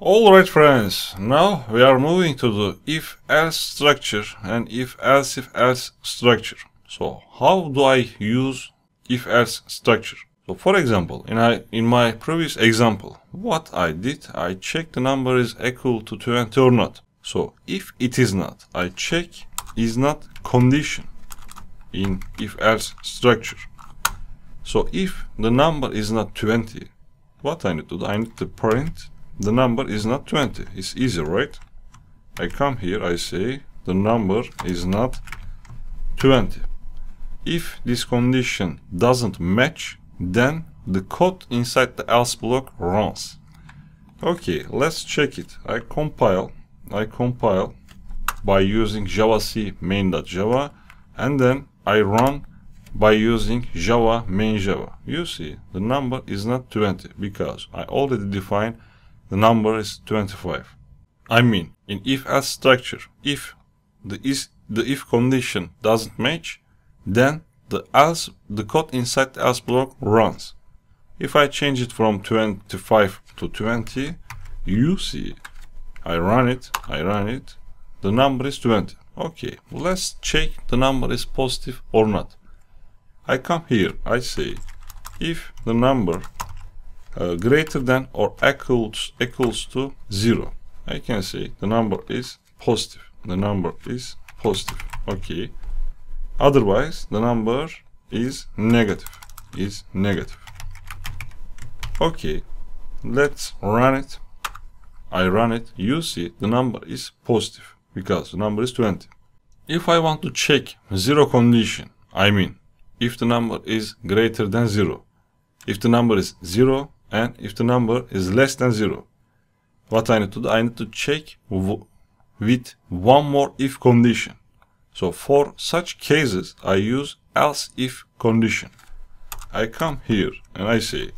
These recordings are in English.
Alright friends, now we are moving to the if-else structure and if-else structure. So how do I use if-else structure? So for example, in my previous example, what I did, I checked the number is equal to 20 or not. So if it is not, I check is not condition in if-else structure. So if the number is not 20, what I need to do? I need to print the number is not 20. It's easy, right? I come here, I say the number is not 20. If this condition doesn't match, then the code inside the else block runs. Okay, let's check it. I compile by using javac main.java, and then I run by using java main java. You see, the number is not 20 because I already defined the number is 25. I mean, in if-else structure, if the if condition doesn't match, then the code inside the else block runs. If I change it from 25 to 20, you see, I run it, the number is 20. Okay, let's check the number is positive or not. I come here, I say, if the number greater than or equals to 0, I can say the number is positive. The number is positive. Okay. Otherwise, the number is negative. Okay. Let's run it. I run it. You see, the number is positive because the number is 20. If I want to check zero condition, I mean, if the number is greater than 0, if the number is 0, and if the number is less than 0, what I need to do? I need to check with one more if condition. So for such cases, I use else if condition. I come here and I say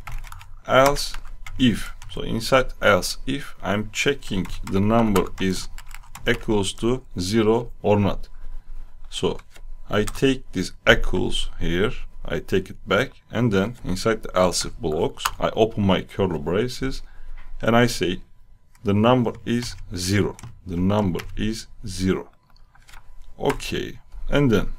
else if. So inside else if, I'm checking the number is equals to 0 or not. So I take this equals here, I take it back, and then inside the else if blocks, I open my curly braces and I say the number is 0. The number is 0. Okay, and then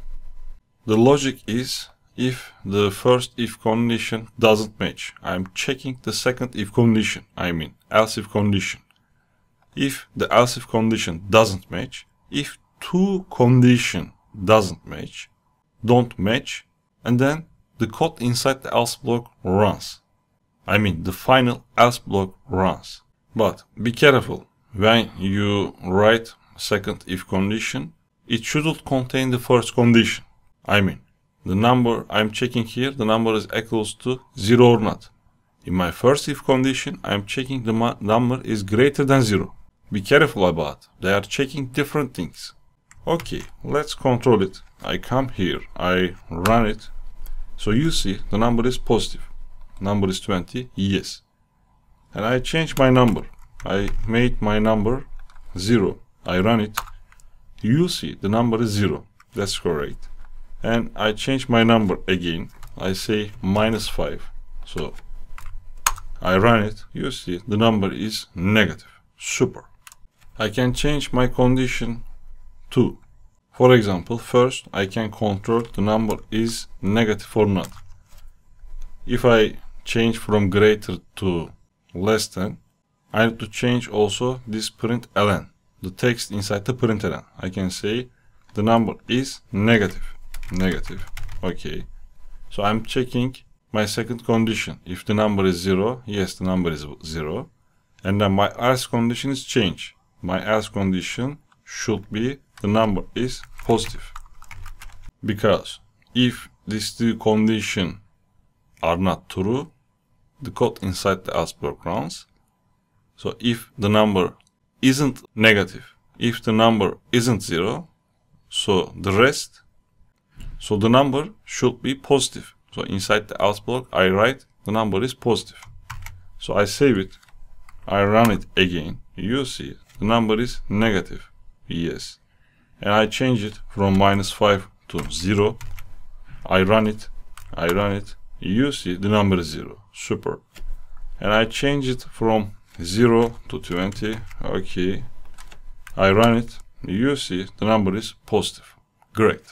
the logic is if the first if condition doesn't match, I'm checking the second if condition, I mean else if condition. If the else if condition doesn't match, if two condition don't match, and then the code inside the else block runs. I mean, the final else block runs. But be careful, when you write second if condition, it shouldn't contain the first condition. I mean, the number I'm checking here, the number is equals to 0 or not. In my first if condition, I'm checking the number is greater than 0. Be careful about it. They are checking different things. Okay, let's control it. I come here, I run it. So you see the number is positive. Number is 20, yes. And I change my number. I made my number 0. I run it. You see the number is 0. That's correct. And I change my number again. I say -5. So I run it. You see the number is negative. Super. I can change my condition too. For example, first I can control the number is negative or not. If I change from greater to less than, I need to change also this println, the text inside the println. I can say the number is negative. Okay. So I'm checking my second condition. If the number is 0, yes, the number is 0. And then my else condition is change. My else condition should be the number is positive. Because if these two conditions are not true, the code inside the else block runs. So if the number isn't negative, if the number isn't 0, so the number should be positive. So inside the else block, I write the number is positive. So I save it. I run it again. You see the number is negative. Yes. And I change it from -5 to 0. I run it. You see the number is 0. Super. And I change it from 0 to 20. Okay. I run it. You see the number is positive. Great.